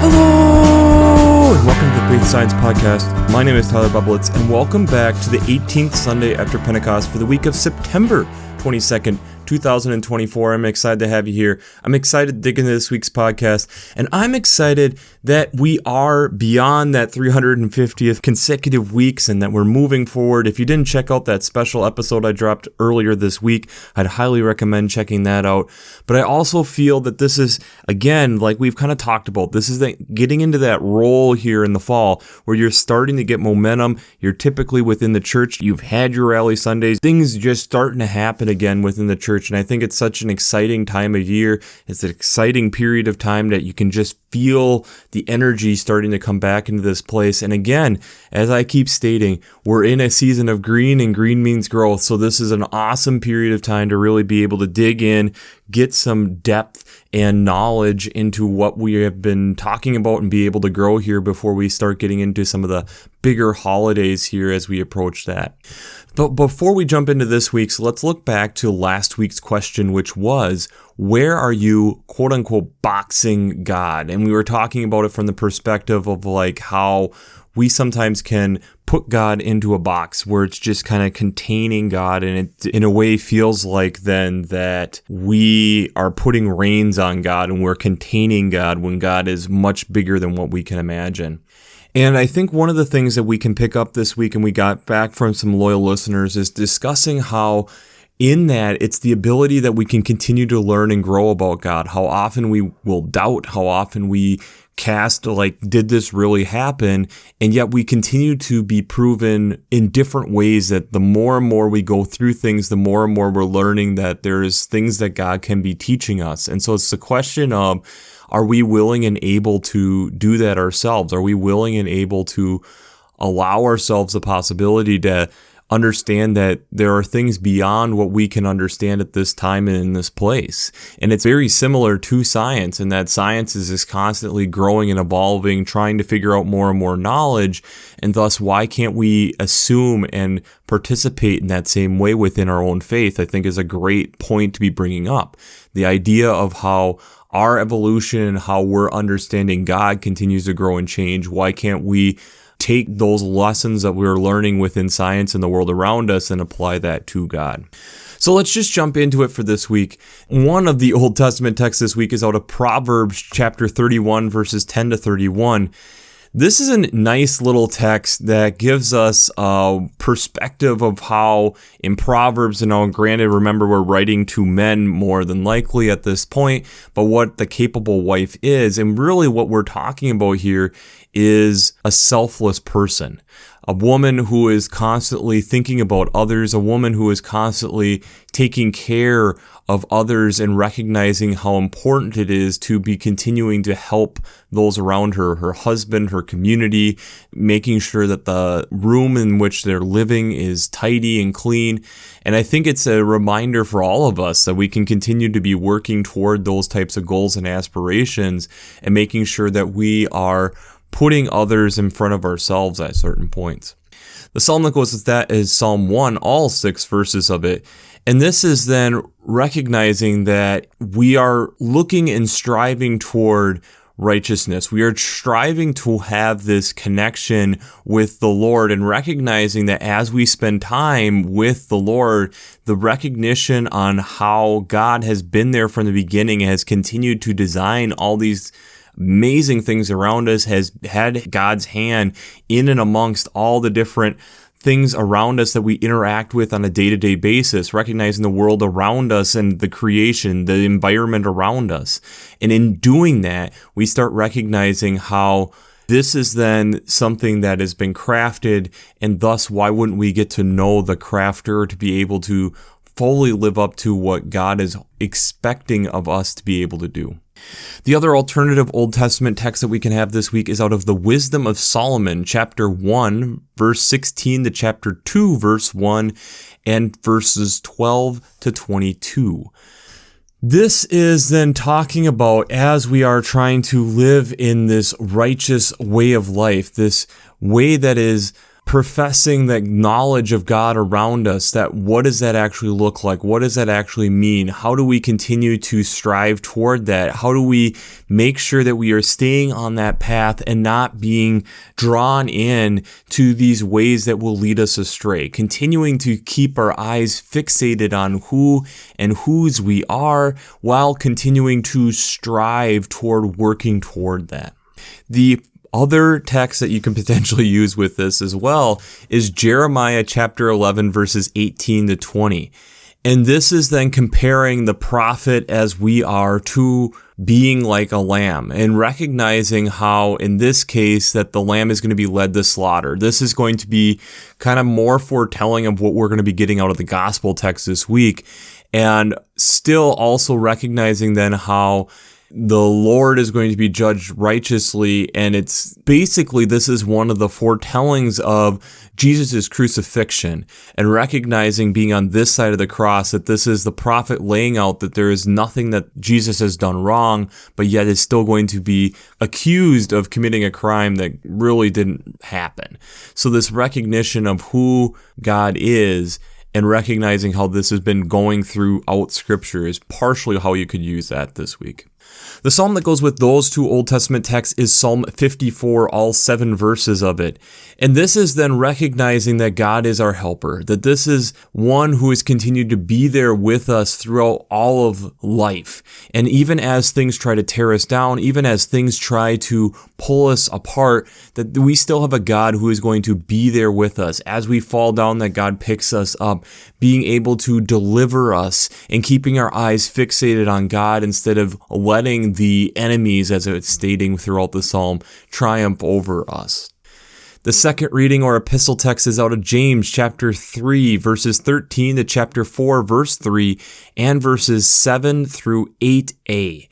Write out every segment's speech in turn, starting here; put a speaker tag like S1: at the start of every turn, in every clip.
S1: Hello, and welcome to the Faith Science Podcast. My name is Tyler Bublitz, and welcome back to the 18th Sunday after Pentecost for the week of September 22nd, 2024. I'm excited to have you here. I'm excited to dig into this week's podcast, and I'm excited that we are beyond that 350th consecutive weeks and that we're moving forward. If you didn't check out that special episode I dropped earlier this week, I'd highly recommend checking that out. But I also feel that this is, again, like we've kind of talked about, this is getting into that role here in the fall where you're starting to get momentum. You're typically within the church. You've had your rally Sundays. Things just starting to happen again within the church. And I think it's such an exciting time of year. It's an exciting period of time that you can just feel the energy starting to come back into this place. And again, as I keep stating, we're in a season of green, and green means growth. So this is an awesome period of time to really be able to dig in, get some depth and knowledge into what we have been talking about and be able to grow here before we start getting into some of the bigger holidays here as we approach that. But before we jump into this week's, let's look back to last week's question, which was, where are you, quote unquote, boxing God? And we were talking about it from the perspective of like how we sometimes can put God into a box where it's just kind of containing God, and it in a way feels like then that we are putting reins on God and we're containing God when God is much bigger than what we can imagine. And I think one of the things that we can pick up this week, and we got back from some loyal listeners, is discussing how in that it's the ability that we can continue to learn and grow about God, how often we will doubt, how often we cast like, did this really happen? And yet we continue to be proven in different ways that the more and more we go through things, the more and more we're learning that there's things that God can be teaching us. And so it's the question of, are we willing and able to do that ourselves? Are we willing and able to allow ourselves the possibility to understand that there are things beyond what we can understand at this time and in this place? And it's very similar to science, in that science is constantly growing and evolving, trying to figure out more and more knowledge. And thus, why can't we assume and participate in that same way within our own faith? I think is a great point to be bringing up. The idea of how our evolution and how we're understanding God continues to grow and change. Why can't we take those lessons that we're learning within science and the world around us and apply that to God? So let's just jump into it for this week. One of the Old Testament texts this week is out of Proverbs chapter 31, verses 10 to 31. This is a nice little text that gives us a perspective of how in Proverbs, and now granted, remember we're writing to men more than likely at this point, but what the capable wife is, and really what we're talking about here is a selfless person. A woman who is constantly thinking about others, a woman who is constantly taking care of others and recognizing how important it is to be continuing to help those around her, her husband, her community, making sure that the room in which they're living is tidy and clean. And I think it's a reminder for all of us that we can continue to be working toward those types of goals and aspirations and making sure that we are putting others in front of ourselves at certain points. The psalm that goes with that is Psalm 1, all 6 verses of it. And this is then recognizing that we are looking and striving toward righteousness. We are striving to have this connection with the Lord, and recognizing that as we spend time with the Lord, the recognition on how God has been there from the beginning, has continued to design all these amazing things around us, has had God's hand in and amongst all the different things around us that we interact with on a day-to-day basis, recognizing the world around us and the creation, the environment around us. And in doing that, we start recognizing how this is then something that has been crafted, and thus why wouldn't we get to know the crafter to be able to fully live up to what God is expecting of us to be able to do. The other alternative Old Testament text that we can have this week is out of the Wisdom of Solomon, chapter 1, verse 16 to chapter 2, verse 1, and verses 12 to 22. This is then talking about, as we are trying to live in this righteous way of life, this way that is professing that knowledge of God around us, that what does that actually look like? What does that actually mean? How do we continue to strive toward that? How do we make sure that we are staying on that path and not being drawn in to these ways that will lead us astray? Continuing to keep our eyes fixated on who and whose we are while continuing to strive toward working toward that. The other text that you can potentially use with this as well is Jeremiah chapter 11 verses 18 to 20. And this is then comparing the prophet as we are to being like a lamb and recognizing how in this case that the lamb is going to be led to slaughter. This is going to be kind of more foretelling of what we're going to be getting out of the gospel text this week, and still also recognizing then how the Lord is going to be judged righteously, and it's basically, this is one of the foretellings of Jesus' crucifixion, and recognizing being on this side of the cross, that this is the prophet laying out that there is nothing that Jesus has done wrong, but yet is still going to be accused of committing a crime that really didn't happen. So this recognition of who God is and recognizing how this has been going throughout Scripture is partially how you could use that this week. The psalm that goes with those two Old Testament texts is Psalm 54, all 7 verses of it. And this is then recognizing that God is our helper, that this is one who has continued to be there with us throughout all of life. And even as things try to tear us down, even as things try to pull us apart, that we still have a God who is going to be there with us. As we fall down, that God picks us up, being able to deliver us and keeping our eyes fixated on God instead of letting the enemies, as it's stating throughout the psalm, triumph over us. The second reading or epistle text is out of James chapter 3, verses 13 to chapter 4, verse 3, and verses 7 through 8a.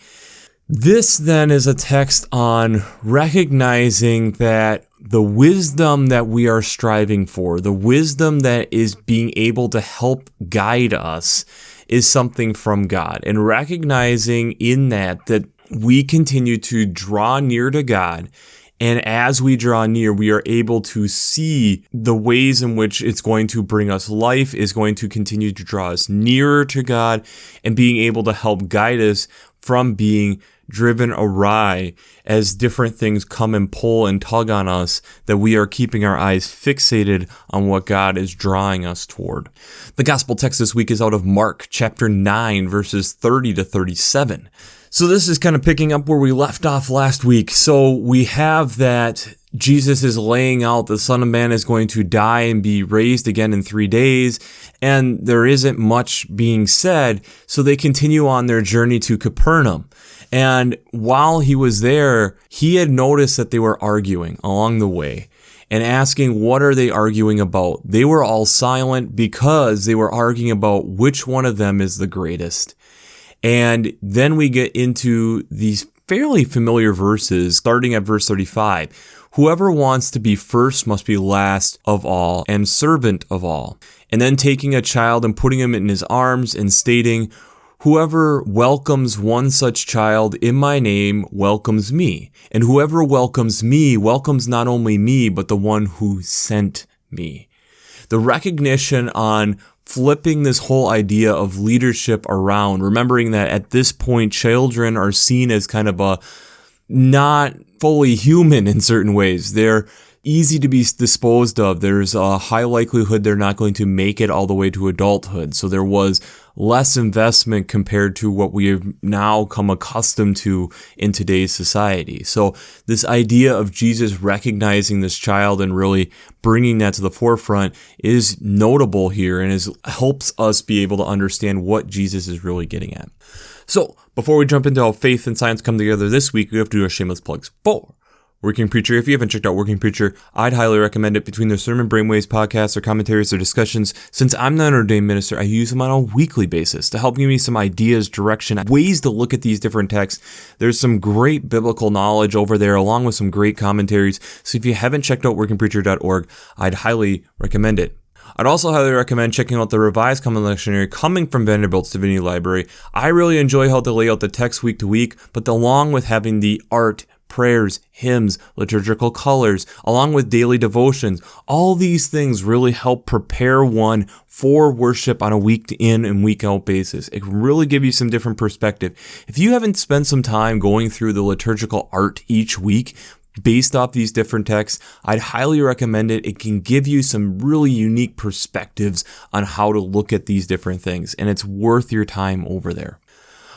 S1: This then is a text on recognizing that the wisdom that we are striving for, the wisdom that is being able to help guide us, is something from God, and recognizing in that we continue to draw near to God, and as we draw near, we are able to see the ways in which it's going to bring us life, is going to continue to draw us nearer to God, and being able to help guide us from being driven awry as different things come and pull and tug on us, that we are keeping our eyes fixated on what God is drawing us toward. The gospel text this week is out of Mark chapter 9, verses 30 to 37. So this is kind of picking up where we left off last week. So we have that Jesus is laying out the Son of Man is going to die and be raised again in 3 days, and there isn't much being said, so they continue on their journey to Capernaum. And while he was there, he had noticed that they were arguing along the way and asking, what are they arguing about? They were all silent because they were arguing about which one of them is the greatest. And then we get into these fairly familiar verses, starting at verse 35. Whoever wants to be first must be last of all and servant of all. And then taking a child and putting him in his arms and stating, whoever welcomes one such child in my name welcomes me. And whoever welcomes me welcomes not only me, but the one who sent me. The recognition on flipping this whole idea of leadership around, remembering that at this point, children are seen as kind of a not fully human in certain ways. They're easy to be disposed of. There's a high likelihood they're not going to make it all the way to adulthood. So there was less investment compared to what we have now come accustomed to in today's society. So this idea of Jesus recognizing this child and really bringing that to the forefront is notable here and helps us be able to understand what Jesus is really getting at. So before we jump into how faith and science come together this week, we have to do our shameless plugs for Working Preacher. If you haven't checked out Working Preacher, I'd highly recommend it. Between their Sermon Brainwaves podcasts, their commentaries, their discussions, since I'm not an ordained minister, I use them on a weekly basis to help give me some ideas, direction, ways to look at these different texts. There's some great biblical knowledge over there, along with some great commentaries. So if you haven't checked out workingpreacher.org, I'd highly recommend it. I'd also highly recommend checking out the Revised Common Lectionary coming from Vanderbilt's Divinity Library. I really enjoy how they lay out the text week to week, but along with having the art prayers, hymns, liturgical colors, along with daily devotions. All these things really help prepare one for worship on a week in and week out basis. It can really give you some different perspective. If you haven't spent some time going through the liturgical art each week, based off these different texts, I'd highly recommend it. It can give you some really unique perspectives on how to look at these different things, and it's worth your time over there.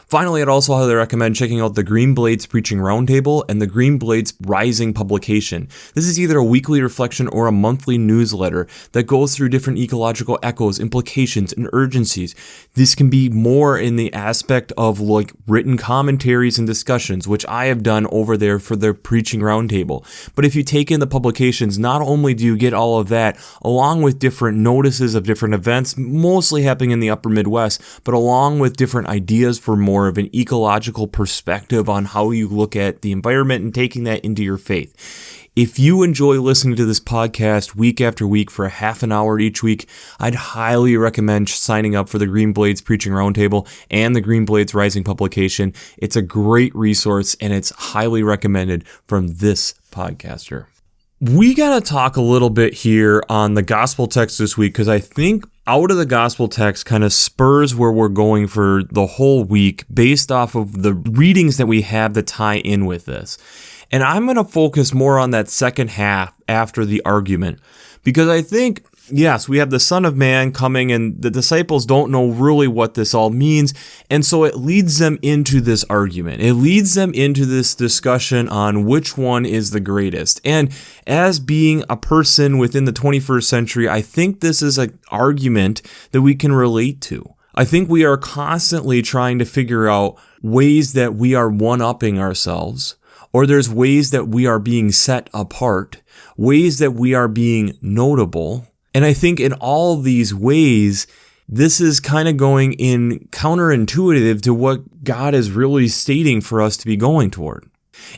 S1: Finally, I'd also highly recommend checking out the Green Blades Preaching Roundtable and the Green Blades Rising publication. This is either a weekly reflection or a monthly newsletter that goes through different ecological echoes, implications, and urgencies. This can be more in the aspect of like written commentaries and discussions, which I have done over there for the Preaching Roundtable. But if you take in the publications, not only do you get all of that, along with different notices of different events, mostly happening in the upper Midwest, but along with different ideas for more of an ecological perspective on how you look at the environment and taking that into your faith. If you enjoy listening to this podcast week after week for a half an hour each week, I'd highly recommend signing up for the Green Blades Preaching Roundtable and the Green Blades Rising publication. It's a great resource and it's highly recommended from this podcaster. We got to talk a little bit here on the gospel text this week because I think out of the gospel text kind of spurs where we're going for the whole week based off of the readings that we have that tie in with this. And I'm going to focus more on that second half after the argument because I think, yes, we have the Son of Man coming and the disciples don't know really what this all means. And so it leads them into this argument. It leads them into this discussion on which one is the greatest. And as being a person within the 21st century, I think this is an argument that we can relate to. I think we are constantly trying to figure out ways that we are one-upping ourselves, or there's ways that we are being set apart, ways that we are being notable. And I think in all these ways, this is kind of going in counterintuitive to what God is really stating for us to be going toward.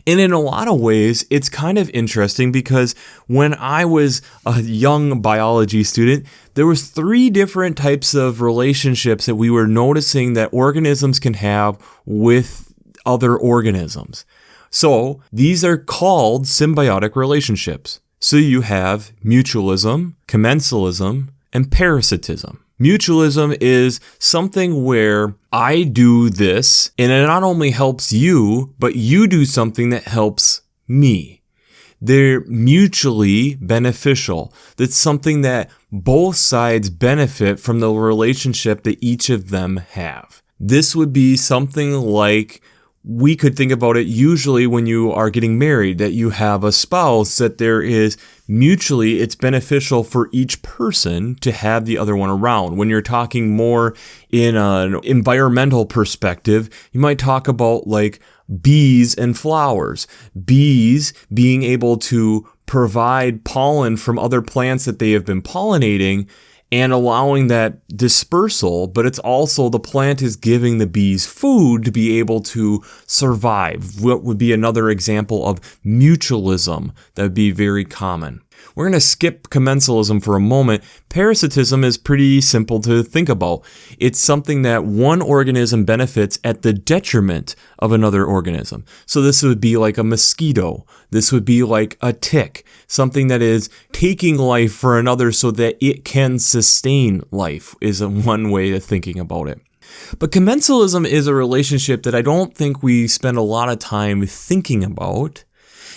S1: And in a lot of ways, it's kind of interesting because when I was a young biology student, there was 3 different types of relationships that we were noticing that organisms can have with other organisms. So these are called symbiotic relationships. So you have mutualism, commensalism, and parasitism. Mutualism is something where I do this and it not only helps you, but you do something that helps me. They're mutually beneficial. That's something that both sides benefit from the relationship that each of them have. This would be something like we could think about it usually when you are getting married, that you have a spouse, that there is mutually, it's beneficial for each person to have the other one around. When you're talking more in an environmental perspective, you might talk about like bees and flowers. Bees being able to provide pollen from other plants that they have been pollinating and allowing that dispersal, but it's also the plant is giving the bees food to be able to survive. What would be another example of mutualism that would be very common. We're going to skip commensalism for a moment. Parasitism is pretty simple to think about. It's something that one organism benefits at the detriment of another organism. So this would be like a mosquito. This would be like a tick, something that is taking life for another so that it can sustain life is one way of thinking about it. But commensalism is a relationship that I don't think we spend a lot of time thinking about.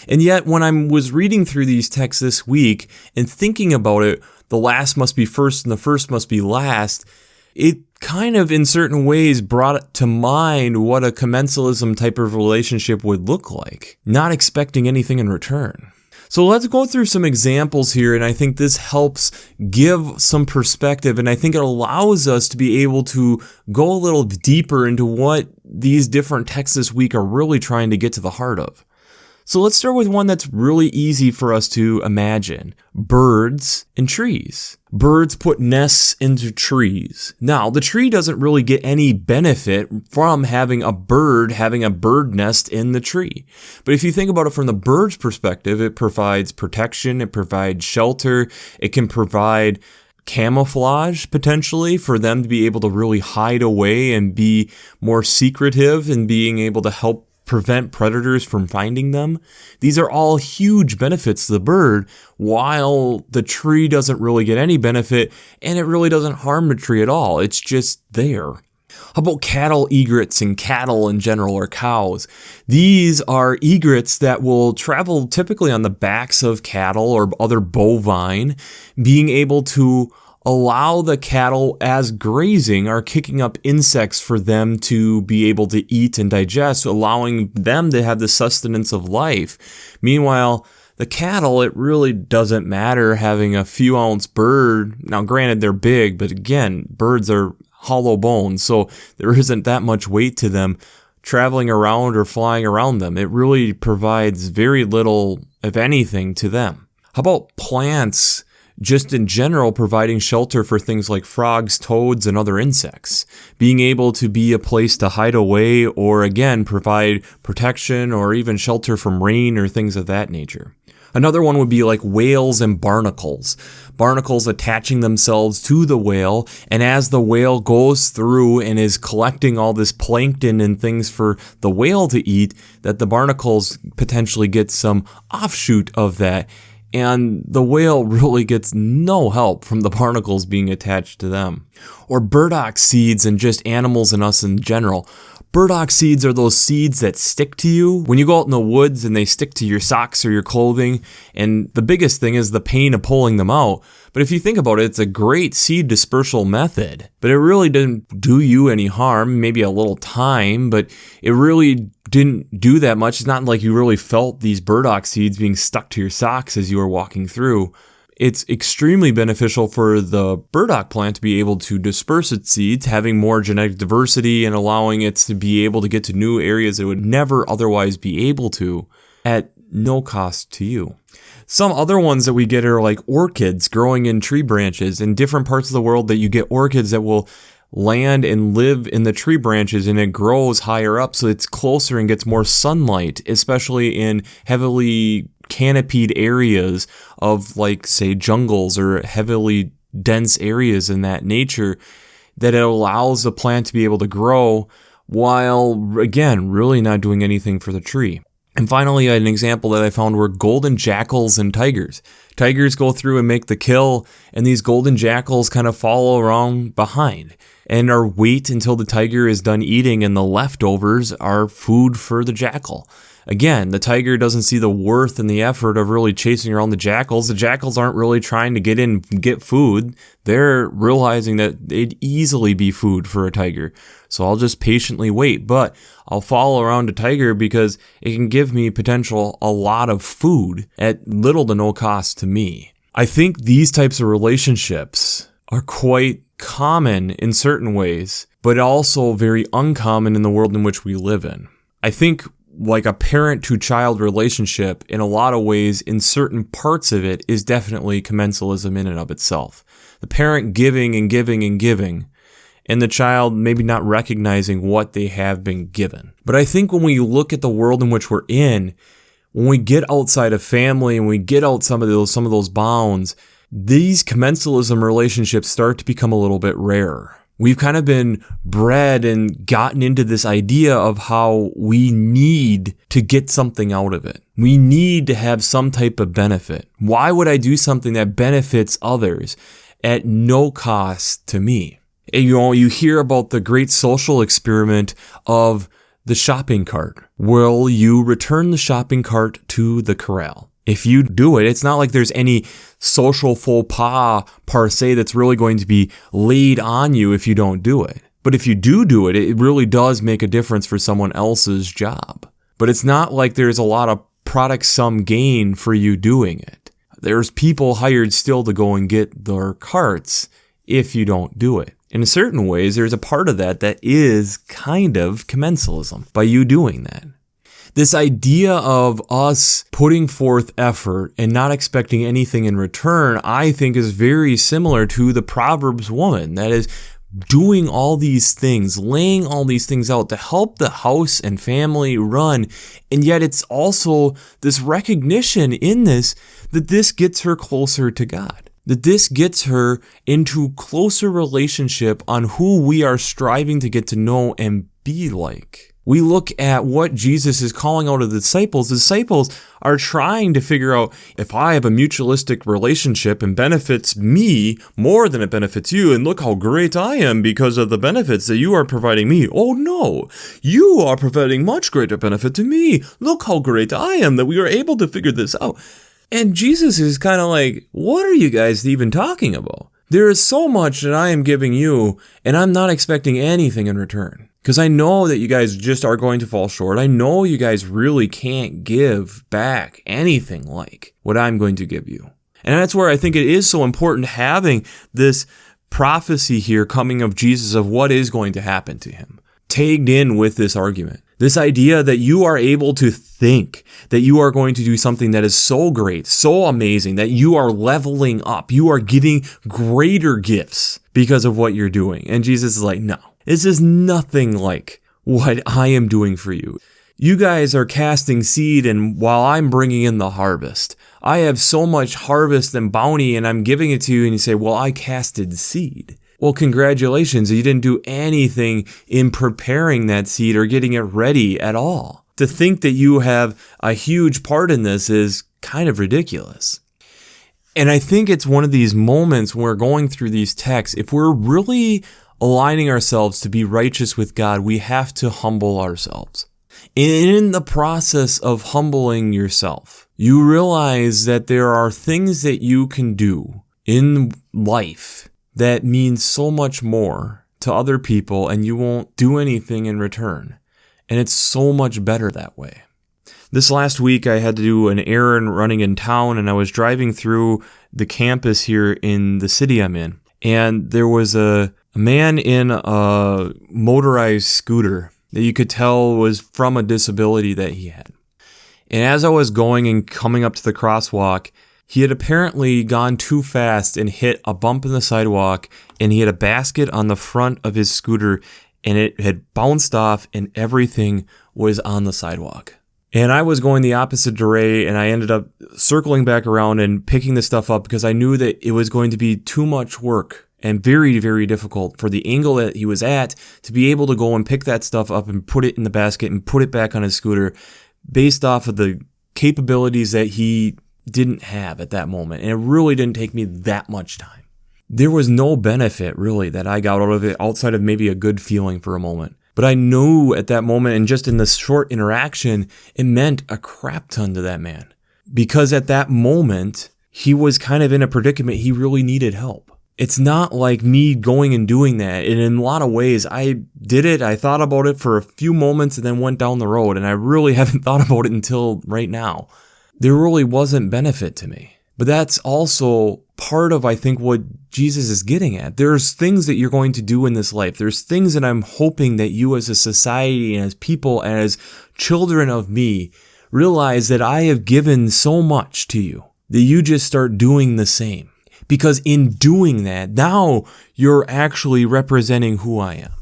S1: And yet, when I was reading through these texts this week and thinking about it, the last must be first and the first must be last, it kind of in certain ways brought to mind what a commensalism type of relationship would look like, not expecting anything in return. So let's go through some examples here, and I think this helps give some perspective, and I think it allows us to be able to go a little deeper into what these different texts this week are really trying to get to the heart of. So let's start with one that's really easy for us to imagine. Birds and trees. Birds put nests into trees. Now, the tree doesn't really get any benefit from having a bird nest in the tree. But if you think about it from the bird's perspective, it provides protection, it provides shelter, it can provide camouflage potentially for them to be able to really hide away and be more secretive and being able to help prevent predators from finding them. These are all huge benefits to the bird, while the tree doesn't really get any benefit, and it really doesn't harm the tree at all. It's just there. How about cattle egrets and cattle in general, or cows? These are egrets that will travel typically on the backs of cattle or other bovine, being able to allow the cattle, as grazing, are kicking up insects for them to be able to eat and digest, allowing them to have the sustenance of life. Meanwhile, the cattle, it really doesn't matter having a few ounce bird. Now, granted, they're big, but again, birds are hollow bones, so there isn't that much weight to them traveling around or flying around them. It really provides very little, if anything, to them. How about plants? Just in general, providing shelter for things like frogs, toads, and other insects. Being able to be a place to hide away, or again, provide protection or even shelter from rain or things of that nature. Another one would be like whales and barnacles. Barnacles attaching themselves to the whale, and as the whale goes through and is collecting all this plankton and things for the whale to eat, that the barnacles potentially get some offshoot of that. And the whale really gets no help from the barnacles being attached to them. Or burdock seeds and just animals and us in general. Burdock seeds are those seeds that stick to you when you go out in the woods and they stick to your socks or your clothing. And the biggest thing is the pain of pulling them out. But if you think about it, it's a great seed dispersal method. But it really didn't do you any harm, maybe a little time, but it really didn't do that much. It's not like you really felt these burdock seeds being stuck to your socks as you were walking through. It's extremely beneficial for the burdock plant to be able to disperse its seeds, having more genetic diversity and allowing it to be able to get to new areas it would never otherwise be able to at no cost to you. Some other ones that we get are like orchids growing in tree branches. In different parts of the world that you get orchids that will land and live in the tree branches, and it grows higher up so it's closer and gets more sunlight, especially in heavily canopied areas of, like, say, jungles or heavily dense areas in that nature, that it allows the plant to be able to grow while, again, really not doing anything for the tree. And finally, an example that I found were golden jackals and tigers. Tigers go through and make the kill, and these golden jackals kind of follow around behind and are wait until the tiger is done eating, and the leftovers are food for the jackal. Again, the tiger doesn't see the worth and the effort of really chasing around the jackals. The jackals aren't really trying to get in and get food. They're realizing that they'd easily be food for a tiger. So I'll just patiently wait, but I'll follow around a tiger because it can give me potential a lot of food at little to no cost to me. I think these types of relationships are quite common in certain ways, but also very uncommon in the world in which we live in. I think like a parent to child relationship, in a lot of ways, in certain parts of it, is definitely commensalism in and of itself. The parent giving and giving and giving, and the child maybe not recognizing what they have been given. But I think when we look at the world in which we're in, when we get outside of family and we get out some of those bounds, these commensalism relationships start to become a little bit rarer. We've kind of been bred and gotten into this idea of how we need to get something out of it. We need to have some type of benefit. Why would I do something that benefits others at no cost to me? And, you hear about the great social experiment of the shopping cart. Will you return the shopping cart to the corral? If you do it, it's not like there's any social faux pas per se that's really going to be laid on you if you don't do it. But if you do it, it really does make a difference for someone else's job. But it's not like there's a lot of product sum gain for you doing it. There's people hired still to go and get their carts if you don't do it. In certain ways, there's a part of that is kind of commensalism by you doing that. This idea of us putting forth effort and not expecting anything in return, I think, is very similar to the Proverbs woman. That is, doing all these things, laying all these things out to help the house and family run. And yet it's also this recognition in this that this gets her closer to God. That this gets her into closer relationship on who we are striving to get to know and be like. We look at what Jesus is calling out of the disciples. The disciples are trying to figure out, if I have a mutualistic relationship and benefits me more than it benefits you, and look how great I am because of the benefits that you are providing me. Oh no, you are providing much greater benefit to me. Look how great I am that we are able to figure this out. And Jesus is kind of like, what are you guys even talking about? There is so much that I am giving you, and I'm not expecting anything in return. Because I know that you guys just are going to fall short. I know you guys really can't give back anything like what I'm going to give you. And that's where I think it is so important having this prophecy here coming of Jesus of what is going to happen to him, tagged in with this argument. This idea that you are able to think that you are going to do something that is so great, so amazing, that you are leveling up. You are getting greater gifts because of what you're doing. And Jesus is like, no. This is nothing like what I am doing for you. You guys are casting seed, and while I'm bringing in the harvest, I have so much harvest and bounty, and I'm giving it to you, and you say, well, I casted seed. Well, congratulations, you didn't do anything in preparing that seed or getting it ready at all. To think that you have a huge part in this is kind of ridiculous. And I think it's one of these moments when we're going through these texts, if we're really aligning ourselves to be righteous with God, we have to humble ourselves. In the process of humbling yourself, you realize that there are things that you can do in life that means so much more to other people, and you won't do anything in return. And it's so much better that way. This last week, I had to do an errand running in town, and I was driving through the campus here in the city I'm in. And there was a man in a motorized scooter that you could tell was from a disability that he had. And as I was going and coming up to the crosswalk, he had apparently gone too fast and hit a bump in the sidewalk, and he had a basket on the front of his scooter, and it had bounced off, and everything was on the sidewalk. And I was going the opposite direction, and I ended up circling back around and picking the stuff up because I knew that it was going to be too much work and very, very difficult for the angle that he was at to be able to go and pick that stuff up and put it in the basket and put it back on his scooter based off of the capabilities that he didn't have at that moment. And it really didn't take me that much time. There was no benefit really that I got out of it outside of maybe a good feeling for a moment. But I knew at that moment, and just in this short interaction, it meant a crap ton to that man. Because at that moment, he was kind of in a predicament. He really needed help. It's not like me going and doing that. And in a lot of ways, I did it. I thought about it for a few moments and then went down the road. And I really haven't thought about it until right now. There really wasn't benefit to me. But that's also part of, I think, what Jesus is getting at. There's things that you're going to do in this life. There's things that I'm hoping that you as a society and as people and as children of me realize that I have given so much to you that you just start doing the same. Because in doing that, now you're actually representing who I am.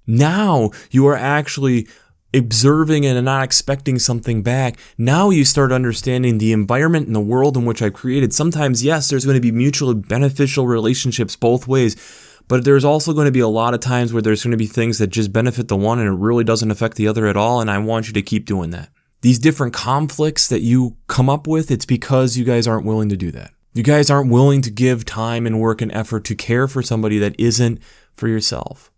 S1: Now you are actually observing and not expecting something back. Now you start understanding the environment and the world in which I've created. Sometimes, yes, there's going to be mutually beneficial relationships both ways, but there's also going to be a lot of times where there's going to be things that just benefit the one and it really doesn't affect the other at all, and I want you to keep doing that. These different conflicts that you come up with, it's because you guys aren't willing to do that. You guys aren't willing to give time and work and effort to care for somebody that isn't for yourself.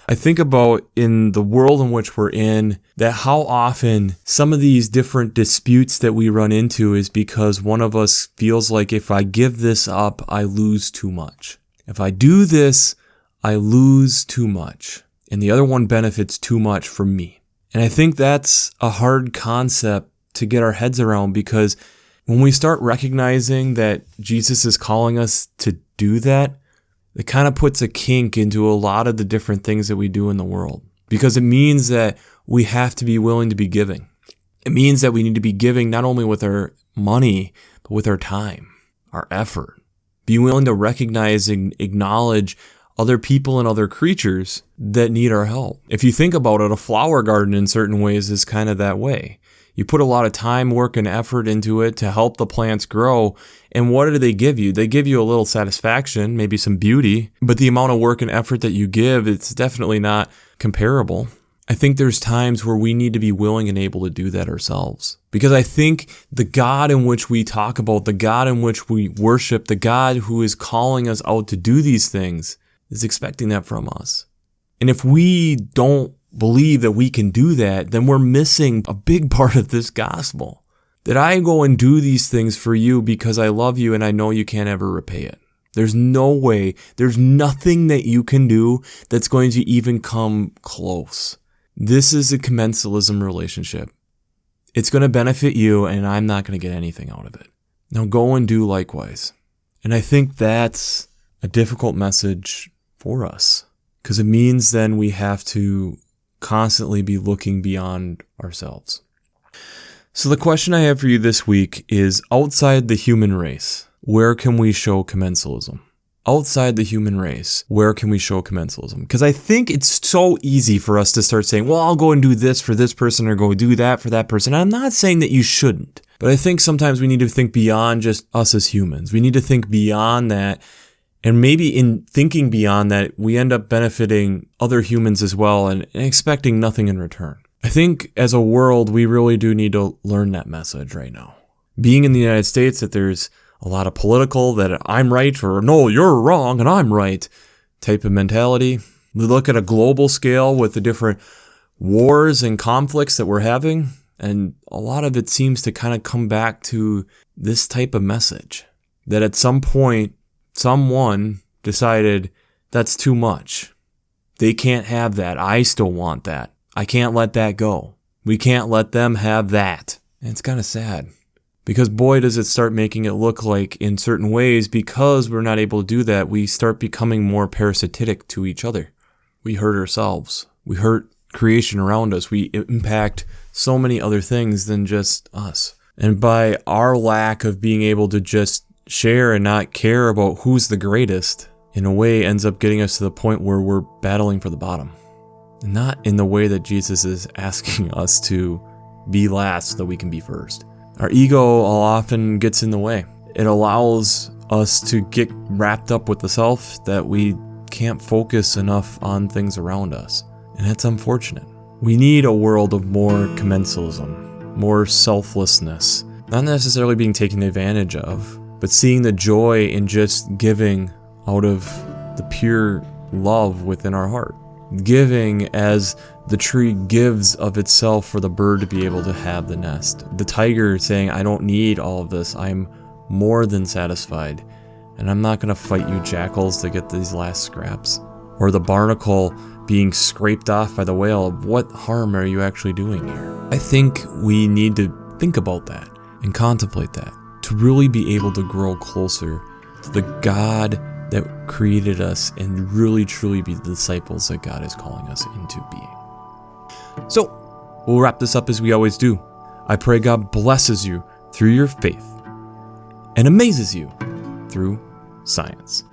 S1: I think about in the world in which we're in, that how often some of these different disputes that we run into is because one of us feels like if I give this up, I lose too much. If I do this, I lose too much. And the other one benefits too much from me. And I think that's a hard concept to get our heads around, because when we start recognizing that Jesus is calling us to do that, it kind of puts a kink into a lot of the different things that we do in the world, because it means that we have to be willing to be giving. It means that we need to be giving not only with our money, but with our time, our effort. Be willing to recognize and acknowledge other people and other creatures that need our help. If you think about it, a flower garden in certain ways is kind of that way. You put a lot of time, work, and effort into it to help the plants grow. And what do they give you? They give you a little satisfaction, maybe some beauty, but the amount of work and effort that you give, it's definitely not comparable. I think there's times where we need to be willing and able to do that ourselves. Because I think the God in which we talk about, the God in which we worship, the God who is calling us out to do these things is expecting that from us. And if we don't believe that we can do that, then we're missing a big part of this gospel. That I go and do these things for you because I love you and I know you can't ever repay it. There's no way, there's nothing that you can do that's going to even come close. This is a commensalism relationship. It's going to benefit you and I'm not going to get anything out of it. Now go and do likewise. And I think that's a difficult message for us because it means then we have to constantly be looking beyond ourselves. So the question I have for you this week is, outside the human race, where can we show commensalism? Outside the human race, where can we show commensalism? Because I think it's so easy for us to start saying, well, I'll go and do this for this person or go do that for that person. I'm not saying that you shouldn't, but I think sometimes we need to think beyond just us as humans. We need to think beyond that. And maybe in thinking beyond that, we end up benefiting other humans as well and expecting nothing in return. I think as a world, we really do need to learn that message right now. Being in the United States, that there's a lot of political, that I'm right or no, you're wrong and I'm right type of mentality. We look at a global scale with the different wars and conflicts that we're having, and a lot of it seems to kind of come back to this type of message. That at some point, someone decided that's too much. They can't have that. I still want that. I can't let that go. We can't let them have that. And it's kind of sad. Because boy, does it start making it look like in certain ways, because we're not able to do that, we start becoming more parasitic to each other. We hurt ourselves. We hurt creation around us. We impact so many other things than just us. And by our lack of being able to just share and not care about who's the greatest, in a way ends up getting us to the point where we're battling for the bottom. And not in the way that Jesus is asking us to be last so that we can be first. Our ego often gets in the way. It allows us to get wrapped up with the self that we can't focus enough on things around us. And that's unfortunate. We need a world of more commensalism, more selflessness, not necessarily being taken advantage of, but seeing the joy in just giving out of the pure love within our heart. Giving as the tree gives of itself for the bird to be able to have the nest. The tiger saying, I don't need all of this. I'm more than satisfied. And I'm not going to fight you jackals to get these last scraps. Or the barnacle being scraped off by the whale. What harm are you actually doing here? I think we need to think about that and contemplate that to really be able to grow closer to the God that created us and really truly be the disciples that God is calling us into being. So, we'll wrap this up as we always do. I pray God blesses you through your faith and amazes you through science.